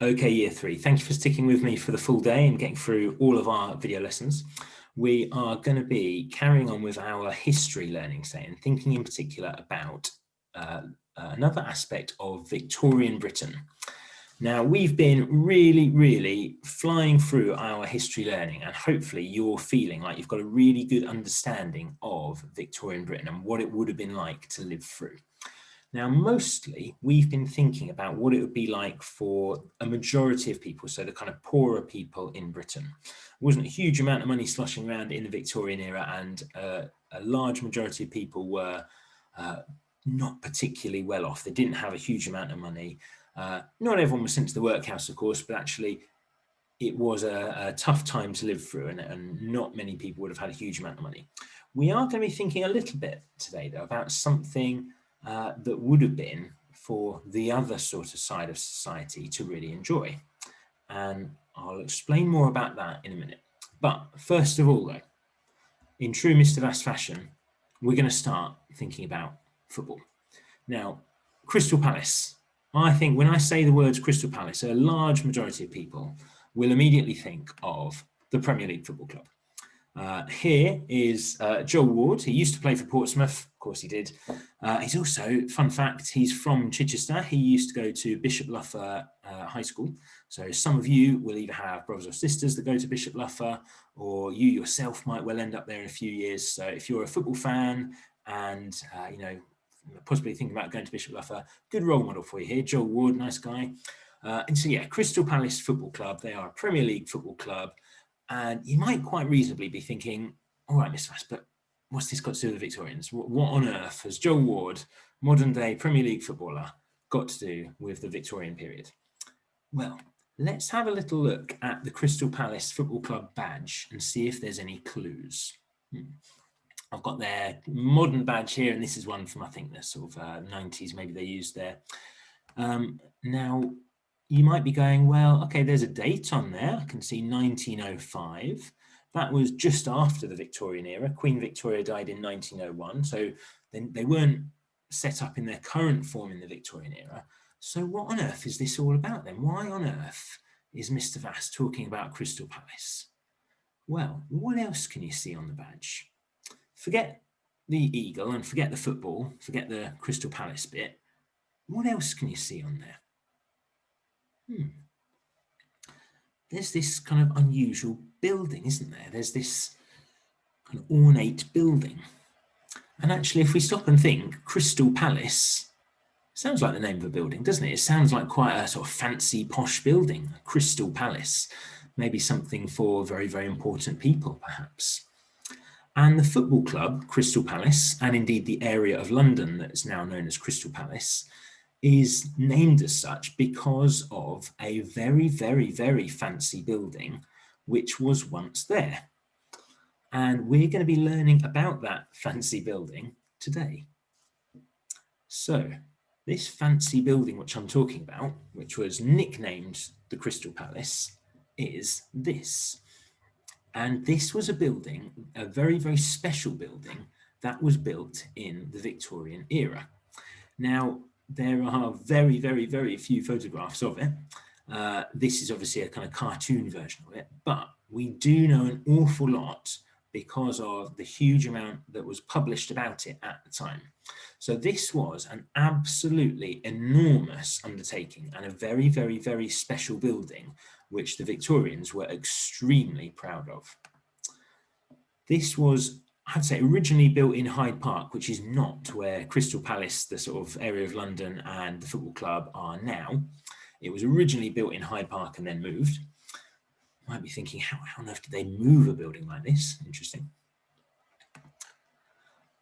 Okay, year three, thank you for sticking with me for the full day and getting through all of our video lessons. We are going to be carrying on with our history learning today and thinking in particular about another aspect of Victorian Britain. Now, we've been really flying through our history learning, and hopefully you're feeling like you've got a really good understanding of Victorian Britain and what it would have been like to live through. Now, mostly we've been thinking about what it would be like for a majority of people, so the kind of poorer people in Britain. There wasn't a huge amount of money sloshing around in the Victorian era, and a large majority of people were not particularly well off. They didn't have a huge amount of money. Not everyone was sent to the workhouse, of course, but actually it was a tough time to live through, and not many people would have had a huge amount of money. We are going to be thinking a little bit today, though, about something that would have been for the other sort of side of society to really enjoy. And I'll explain more about that in a minute. But first of all, though, in true Mr. Vast fashion, we're going to start thinking about football. Now, Crystal Palace. I think when I say the words Crystal Palace, a large majority of people will immediately think of the Premier League Football Club. Here is Joel Ward. He used to play for Portsmouth. Of course he did. He's also, fun fact, he's from Chichester. He used to go to Bishop Luffer High School. So some of you will either have brothers or sisters that go to Bishop Luffer, or you yourself might well end up there in a few years. So if you're a football fan and, possibly thinking about going to Bishop Luffer, good role model for you here. Joel Ward, nice guy. And so, yeah, Crystal Palace Football Club. They are a Premier League football club. And you might quite reasonably be thinking, all right, Mr. Vast, but what's this got to do with the Victorians? What on earth has Joel Ward, modern day Premier League footballer, got to do with the Victorian period? Well, let's have a little look at the Crystal Palace Football Club badge and see if there's any clues. I've got their modern badge here, and this is one from, I think, the sort of 90s, maybe they used there. Now, you might be going, well, okay, there's a date on there. I can see 1905. That was just after the Victorian era. Queen Victoria died in 1901. So they weren't set up in their current form in the Victorian era. So what on earth is this all about then? Why on earth is Mr. Vast talking about Crystal Palace? Well, what else can you see on the badge? Forget the eagle and forget the football, forget the Crystal Palace bit. What else can you see on there? There's this kind of unusual building, isn't there? There's this kind of ornate building. And actually, if we stop and think, Crystal Palace sounds like the name of a building, doesn't it? It sounds like quite a sort of fancy, posh building, Crystal Palace. Maybe something for very important people, perhaps. And the football club, Crystal Palace, and indeed the area of London that's now known as Crystal Palace, is named as such because of a very fancy building which was once there. And we're going to be learning about that fancy building today. So this fancy building which I'm talking about, which was nicknamed the Crystal Palace, is this. And this was a building, a very special building that was built in the Victorian era. Now, there are very few photographs of it. This is obviously a kind of cartoon version of it, but we do know an awful lot because of the huge amount that was published about it at the time. So this was an absolutely enormous undertaking and a very special building, which the Victorians were extremely proud of. This was, I'd say, originally built in Hyde Park, which is not where Crystal Palace, the sort of area of London, and the football club are now. It was originally built in Hyde Park and then moved. You might be thinking, how on earth did they move a building like this? Interesting.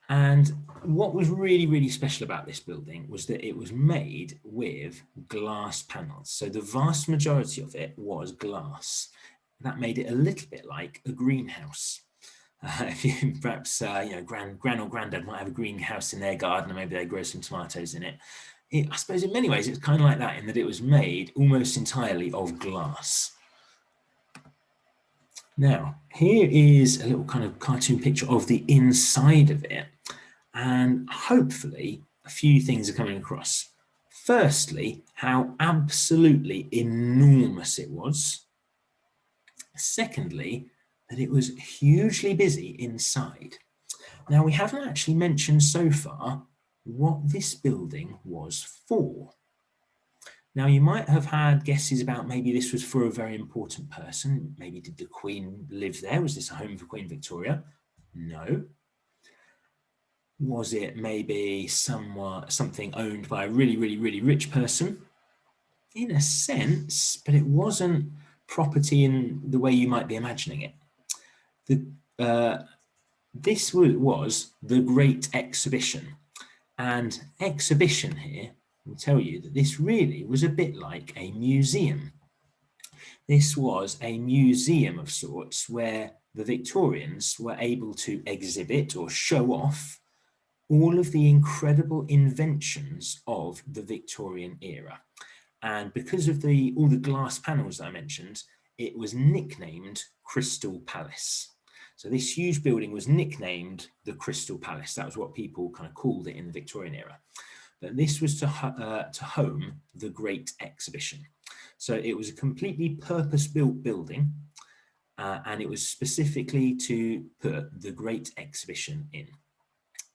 And what was really special about this building was that it was made with glass panels. So the vast majority of it was glass. That made it a little bit like a greenhouse. If you perhaps, gran or granddad might have a greenhouse in their garden, and maybe they grow some tomatoes in it. I suppose in many ways it's kind of like that, in that it was made almost entirely of glass. Now, here is a little kind of cartoon picture of the inside of it, and hopefully a few things are coming across. Firstly, how absolutely enormous it was. Secondly, that it was hugely busy inside. Now, we haven't actually mentioned so far what this building was for. Now, you might have had guesses about maybe this was for a very important person. Maybe did the Queen live there? Was this a home for Queen Victoria? No. Was it maybe something owned by a really, really, really rich person? In a sense, but it wasn't property in the way you might be imagining it. This was the Great Exhibition. And exhibition here will tell you that this really was a bit like a museum. This was a museum of sorts where the Victorians were able to exhibit or show off all of the incredible inventions of the Victorian era. And because of all the glass panels that I mentioned, it was nicknamed Crystal Palace. So this huge building was nicknamed the Crystal Palace. That was what people kind of called it in the Victorian era. But this was to home the Great Exhibition. So it was a completely purpose-built building, and it was specifically to put the Great Exhibition in.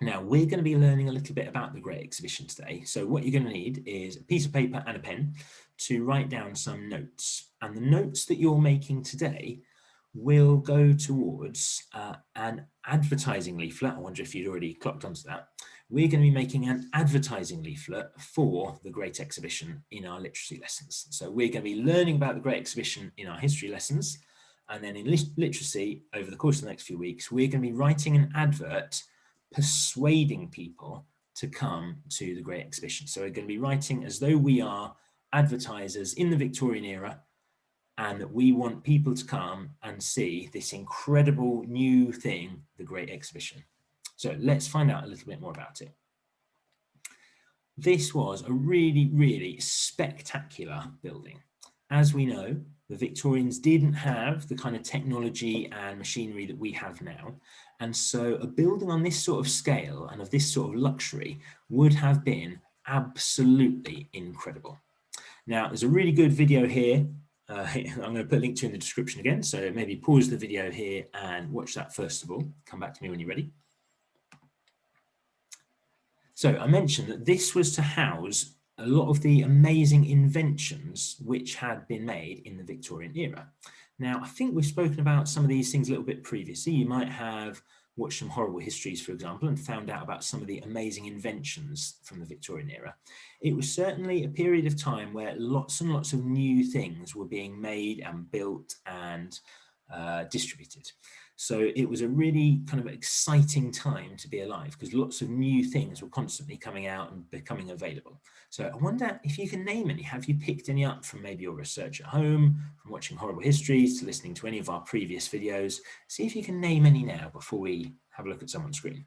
Now, we're going to be learning a little bit about the Great Exhibition today. So what you're going to need is a piece of paper and a pen to write down some notes. And the notes that you're making today will go towards an advertising leaflet. I wonder if you'd already clocked onto that. We're going to be making an advertising leaflet for the Great Exhibition in our literacy lessons. So we're going to be learning about the Great Exhibition in our history lessons. And then in literacy, over the course of the next few weeks, we're going to be writing an advert persuading people to come to the Great Exhibition. So we're going to be writing as though we are advertisers in the Victorian era, and that we want people to come and see this incredible new thing, the Great Exhibition. So let's find out a little bit more about it. This was a really, really spectacular building. As we know, the Victorians didn't have the kind of technology and machinery that we have now. And so a building on this sort of scale and of this sort of luxury would have been absolutely incredible. Now, there's a really good video here. I'm going to put a link to in the description again. So maybe pause the video here and watch that first of all. Come back to me when you're ready. So I mentioned that this was to house a lot of the amazing inventions which had been made in the Victorian era. Now, I think we've spoken about some of these things a little bit previously. You might have watched some horrible histories, for example, and found out about some of the amazing inventions from the Victorian era. It was certainly a period of time where lots and lots of new things were being made and built and distributed. So it was a really kind of exciting time to be alive because lots of new things were constantly coming out and becoming available. So I wonder if you can name any. Have you picked any up from maybe your research at home, from watching horrible histories to listening to any of our previous videos? See if you can name any now before we have a look at some on screen.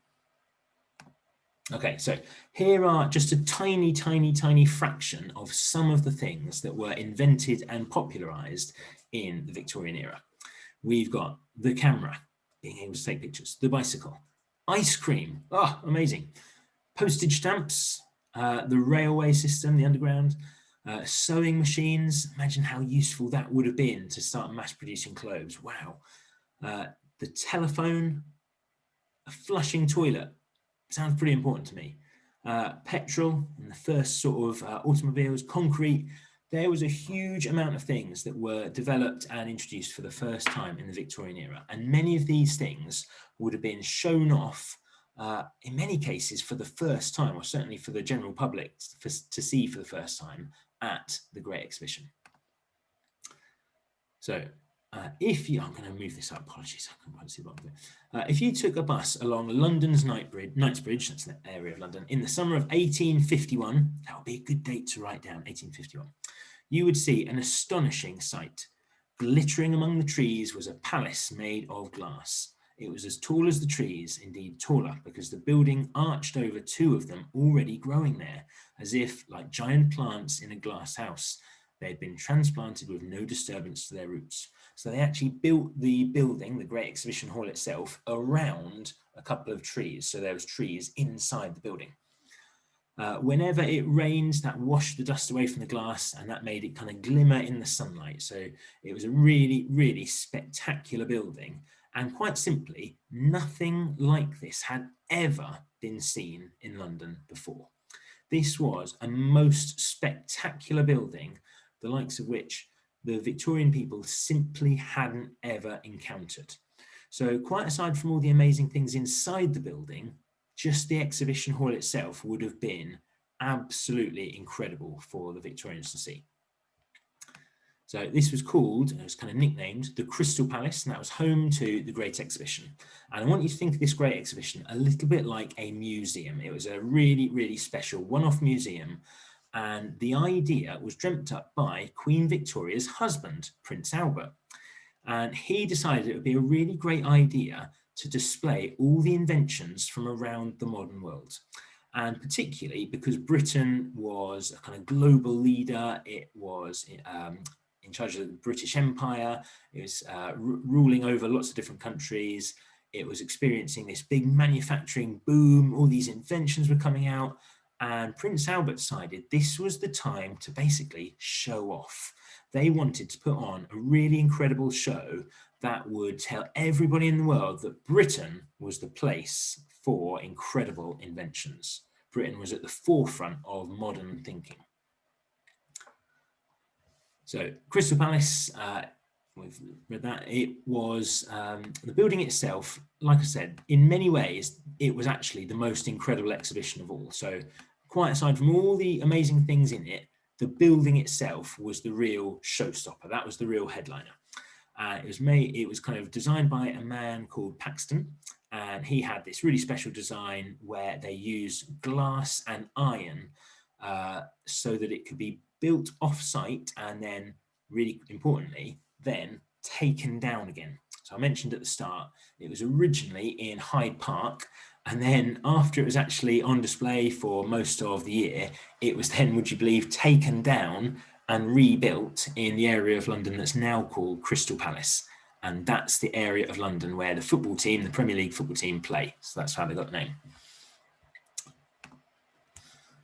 Okay, so here are just a tiny, tiny, tiny fraction of some of the things that were invented and popularized in the Victorian era. We've got the camera, being able to take pictures, the bicycle, ice cream, oh, amazing, postage stamps, the railway system, the underground, sewing machines. Imagine how useful that would have been to start mass producing clothes. Wow. The telephone, a flushing toilet, sounds pretty important to me. Petrol and the first sort of automobiles, concrete. There was a huge amount of things that were developed and introduced for the first time in the Victorian era. And many of these things would have been shown off in many cases for the first time, or certainly for the general public to see for the first time at the Great Exhibition. So I'm going to move this up, apologies, I can't quite see the bottom of it. If you took a bus along London's Knightsbridge, that's the area of London, in the summer of 1851, that would be a good date to write down, 1851, you would see an astonishing sight. Glittering among the trees was a palace made of glass. It was as tall as the trees, indeed taller, because the building arched over two of them already growing there, as if, like giant plants in a glass house, they had been transplanted with no disturbance to their roots. So they actually built the building, the Great Exhibition Hall itself, around a couple of trees. So there was trees inside the building. Whenever it rained, that washed the dust away from the glass and that made it kind of glimmer in the sunlight. So it was a really, really spectacular building. And quite simply, nothing like this had ever been seen in London before. This was a most spectacular building, the likes of which the Victorian people simply hadn't ever encountered. So quite aside from all the amazing things inside the building, just the exhibition hall itself would have been absolutely incredible for the Victorians to see. So this was called, it was kind of nicknamed, the Crystal Palace, and that was home to the Great Exhibition. And I want you to think of this Great Exhibition a little bit like a museum. It was a really, really special one-off museum. And the idea was dreamt up by Queen Victoria's husband, Prince Albert. And he decided it would be a really great idea to display all the inventions from around the modern world. And particularly because Britain was a kind of global leader, it was in charge of the British Empire, it was ruling over lots of different countries, it was experiencing this big manufacturing boom, all these inventions were coming out, and Prince Albert decided this was the time to basically show off. They wanted to put on a really incredible show that would tell everybody in the world that Britain was the place for incredible inventions. Britain was at the forefront of modern thinking. So Crystal Palace, we've read that, it was the building itself, like I said, in many ways, it was actually the most incredible exhibition of all. So quite aside from all the amazing things in it, the building itself was the real showstopper. That was the real headliner. It was kind of designed by a man called Paxton, and he had this really special design where they used glass and iron so that it could be built off-site and then, really importantly, then taken down again. So I mentioned at the start, it was originally in Hyde Park, and then after it was actually on display for most of the year, it was then, would you believe, taken down and rebuilt in the area of London that's now called Crystal Palace. And that's the area of London where the football team, the Premier League football team, play. So that's how they got the name.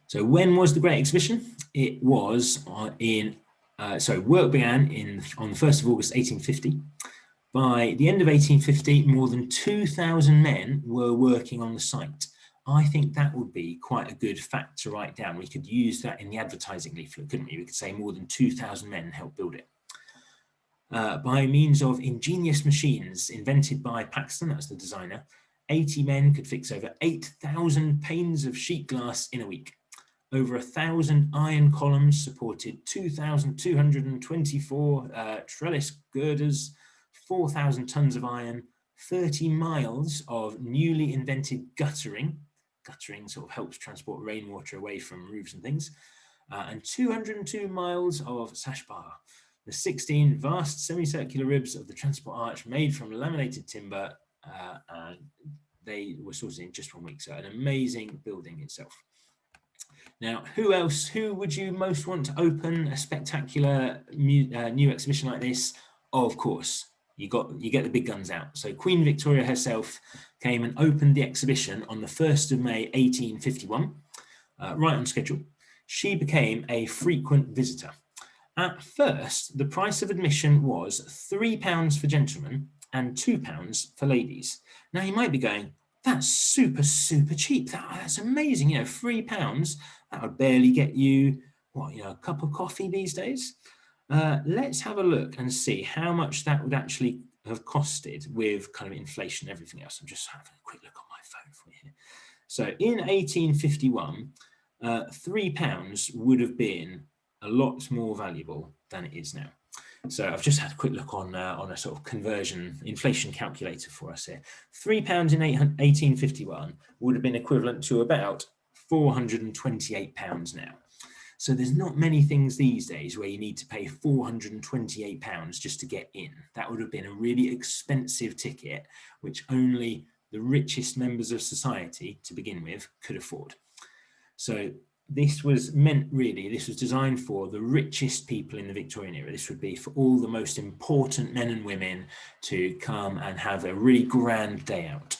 So when was the Great Exhibition? It was work began on the 1st of August 1850. By the end of 1850, more than 2,000 men were working on the site. I think that would be quite a good fact to write down. We could use that in the advertising leaflet, couldn't we? We could say more than 2,000 men helped build it. By means of ingenious machines invented by Paxton, that's the designer, 80 men could fix over 8,000 panes of sheet glass in a week. Over 1,000 iron columns supported 2,224 trellis girders, 4,000 tons of iron, 30 miles of newly invented guttering. Guttering sort of helps transport rainwater away from roofs and things. And 202 miles of sash bar. The 16 vast semicircular ribs of the transport arch made from laminated timber, and they were sorted in just 1 week. So an amazing building itself. Now, who would you most want to open a spectacular new exhibition like this? Of course, you get the big guns out. So Queen Victoria herself came and opened the exhibition on the 1st of May 1851, right on schedule. She became a frequent visitor. At first, the price of admission was £3 for gentlemen and £2 for ladies. Now you might be going, that's super, super cheap. That's amazing. £3, that would barely get you, a cup of coffee these days. Let's have a look and see how much that would actually have costed with kind of inflation and everything else. I'm just having a quick look on my phone for you. So in 1851, £3 would have been a lot more valuable than it is now. So I've just had a quick look on a sort of conversion inflation calculator for us here. £3 in 1851 would have been equivalent to about £428 now. So there's not many things these days where you need to pay £428 just to get in. That would have been a really expensive ticket, which only the richest members of society to begin with could afford. So this was designed for the richest people in the Victorian era. This would be for all the most important men and women to come and have a really grand day out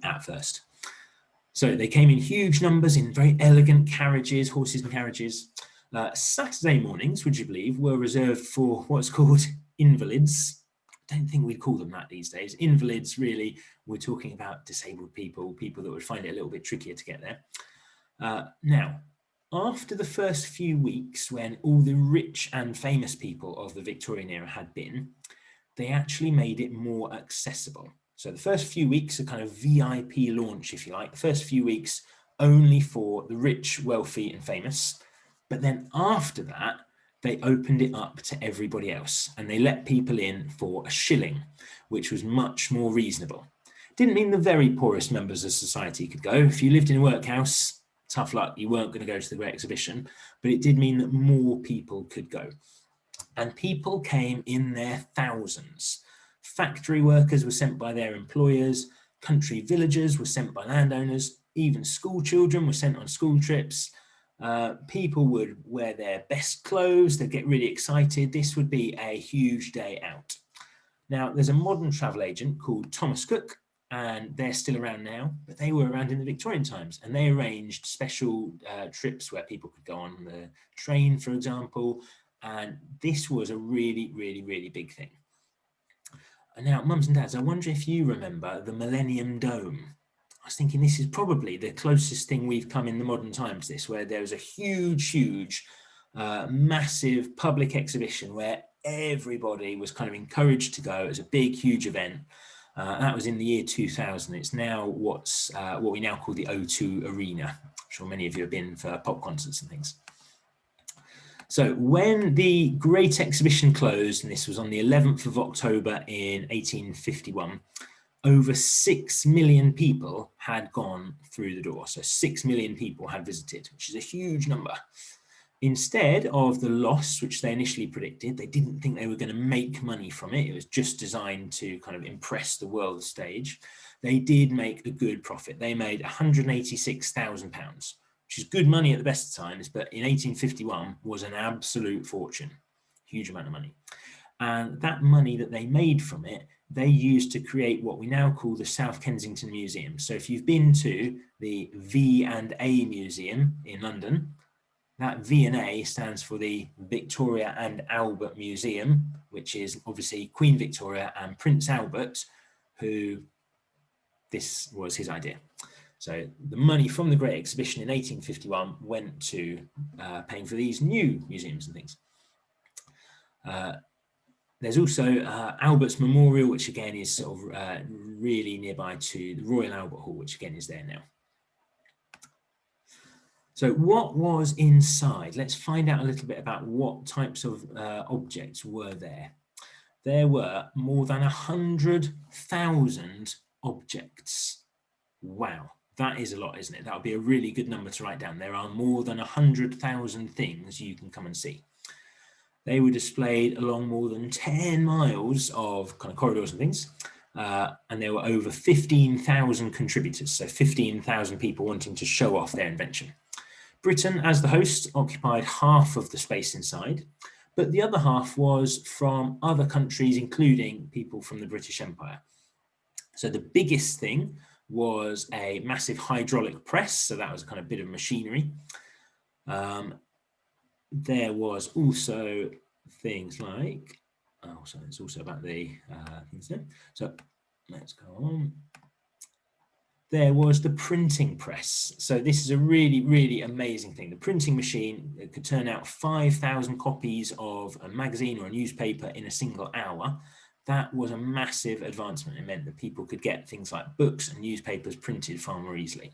at first. So they came in huge numbers in very elegant carriages, horses and carriages. Saturday mornings, would you believe, were reserved for what's called invalids. I don't think we'd call them that these days. Invalids, really, we're talking about disabled people, people that would find it a little bit trickier to get there. Now, after the first few weeks, when all the rich and famous people of the Victorian era had been, they actually made it more accessible. So the first few weeks, a kind of VIP launch, if you like, the first few weeks only for the rich, wealthy and famous. But then after that, they opened it up to everybody else and they let people in for £1, which was much more reasonable. Didn't mean the very poorest members of society could go. If you lived in a workhouse, tough luck, you weren't going to go to the Great Exhibition, but it did mean that more people could go. And people came in their thousands. Factory workers were sent by their employers, country villagers were sent by landowners, even school children were sent on school trips. People would wear their best clothes, they'd get really excited. This would be a huge day out. Now, there's a modern travel agent called Thomas Cook, and they're still around now, but they were around in the Victorian times, and they arranged special trips where people could go on the train, for example, and this was a really, really, really big thing. And now, mums and dads, I wonder if you remember the Millennium Dome. I was thinking this is probably the closest thing we've come in the modern times to this, where there was a huge, massive public exhibition where everybody was kind of encouraged to go. It was a big, huge event. That was in the year 2000. It's now what we now call the O2 Arena. I'm sure many of you have been for pop concerts and things. So when the Great Exhibition closed, and this was on the 11th of October in 1851, over 6 million people had gone through the door. So 6 million people had visited, which is a huge number. Instead of the loss, which they initially predicted, they didn't think they were going to make money from it. It was just designed to kind of impress the world stage. They did make a good profit. They made £186,000, which is good money at the best of times, but in 1851 was an absolute fortune, huge amount of money. And that money that they made from it, they used to create what we now call the South Kensington Museum. So if you've been to the V&A Museum in London, that V&A stands for the Victoria and Albert Museum, which is obviously Queen Victoria and Prince Albert, who this was his idea. So the money from the Great Exhibition in 1851 went to paying for these new museums and things. There's also Albert's Memorial, which again is sort of really nearby to the Royal Albert Hall, which again is there now. So what was inside? Let's find out a little bit about what types of objects were there. There were more than 100,000 objects. Wow, that is a lot, isn't it? That would be a really good number to write down. There are more than 100,000 things you can come and see. They were displayed along more than 10 miles of kind of corridors and things. And there were over 15,000 contributors, so 15,000 people wanting to show off their invention. Britain, as the host, occupied half of the space inside, but the other half was from other countries, including people from the British Empire. So the biggest thing was a massive hydraulic press, so that was a kind of bit of machinery. There was also things like, oh, so it's also about the things there. So let's go on. There was the printing press. So this is a really, really amazing thing. The printing machine could turn out 5,000 copies of a magazine or a newspaper in a single hour. That was a massive advancement. It meant that people could get things like books and newspapers printed far more easily.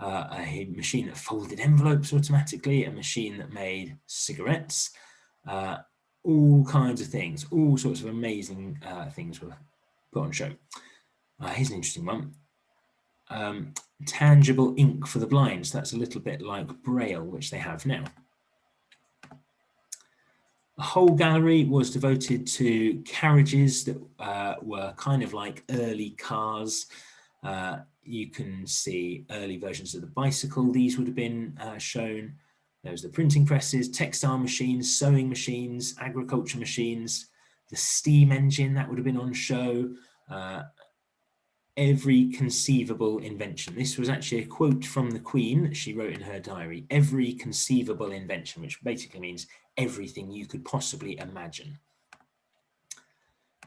A machine that folded envelopes automatically, a machine that made cigarettes, all kinds of things, all sorts of amazing things were put on show. Here's an interesting one. Tangible ink for the blind. So that's a little bit like Braille, which they have now. The whole gallery was devoted to carriages that were kind of like early cars. You can see early versions of the bicycle. These would have been shown. There was the printing presses, textile machines, sewing machines, agriculture machines, the steam engine that would have been on show. every conceivable invention. This was actually a quote from the Queen that she wrote in her diary, every conceivable invention, which basically means everything you could possibly imagine.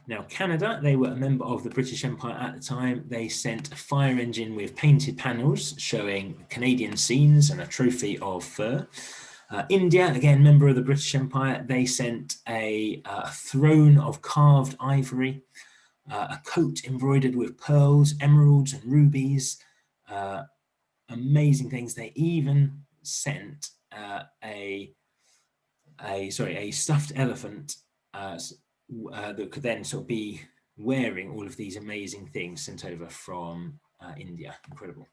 Now, Canada, they were a member of the British Empire at the time. They sent a fire engine with painted panels showing Canadian scenes and a trophy of fur. India, again, member of the British Empire, they sent a throne of carved ivory, a coat embroidered with pearls, emeralds, and rubies. Amazing things. They even sent a stuffed elephant that could then sort of be wearing all of these amazing things sent over from India. Incredible.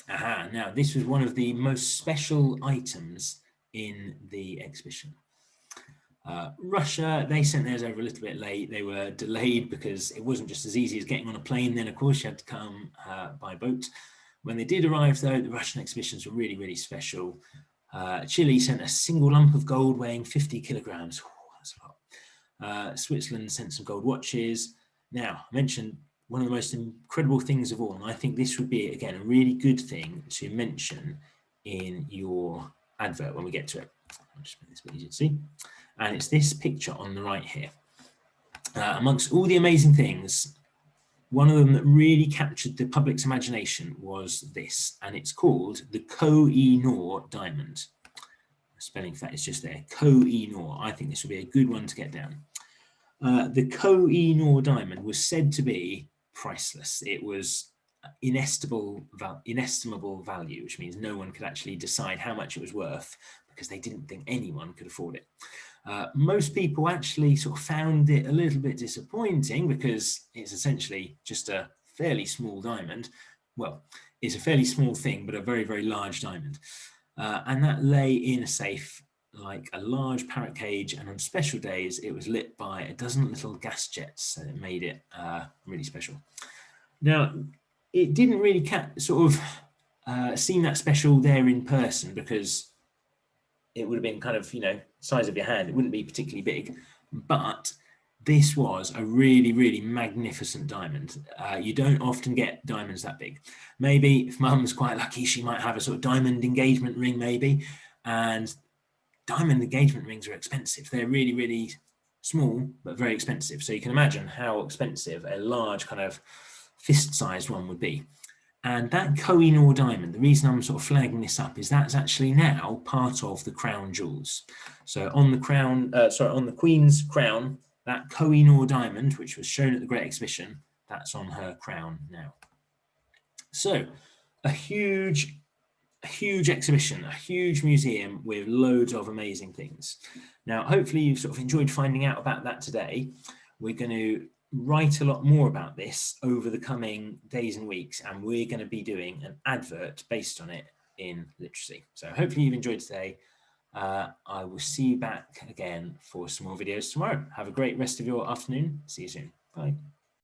Aha, now this was one of the most special items in the exhibition. Russia, they sent theirs over a little bit late. They were delayed because it wasn't just as easy as getting on a plane. Then, of course, you had to come by boat. When they did arrive, though, the Russian exhibitions were really, really special. Chile sent a single lump of gold weighing 50 kilograms. Ooh, that's a lot. Switzerland sent some gold watches. Now, I mentioned one of the most incredible things of all, and I think this would be, again, a really good thing to mention in your advert when we get to it. I'll just make this a bit easier to see. And it's this picture on the right here. Amongst all the amazing things, one of them that really captured the public's imagination was this, and it's called the Koh-i-Noor diamond. The spelling for that is just there, Koh-i-Noor. I think this would be a good one to get down. The Koh-i-Noor diamond was said to be priceless. It was inestimable value, which means no one could actually decide how much it was worth because they didn't think anyone could afford it. Most people actually sort of found it a little bit disappointing because it's essentially just a fairly small diamond. Well, it's a fairly small thing, but a very, very large diamond. And that lay in a safe like a large parrot cage, and on special days it was lit by a dozen little gas jets, so it made it really special. Now, it didn't really seem that special there in person because it would have been kind of, size of your hand. It wouldn't be particularly big, but this was a really, really magnificent diamond. You don't often get diamonds that big. Maybe if mum's quite lucky, she might have a sort of diamond engagement ring maybe, and diamond engagement rings are expensive. They're really, really small, but very expensive. So you can imagine how expensive a large kind of fist-sized one would be. And that Koh-i-Noor diamond, the reason I'm sort of flagging this up is that's actually now part of the crown jewels. So on the crown, on the Queen's crown, that Koh-i-Noor diamond, which was shown at the Great Exhibition, that's on her crown now. So a huge exhibition, a huge museum with loads of amazing things. Now, hopefully you've sort of enjoyed finding out about that today. We're going to write a lot more about this over the coming days and weeks, and we're going to be doing an advert based on it in Literacy. So hopefully you've enjoyed today. I will see you back again for some more videos tomorrow. Have a great rest of your afternoon. See you soon. Bye.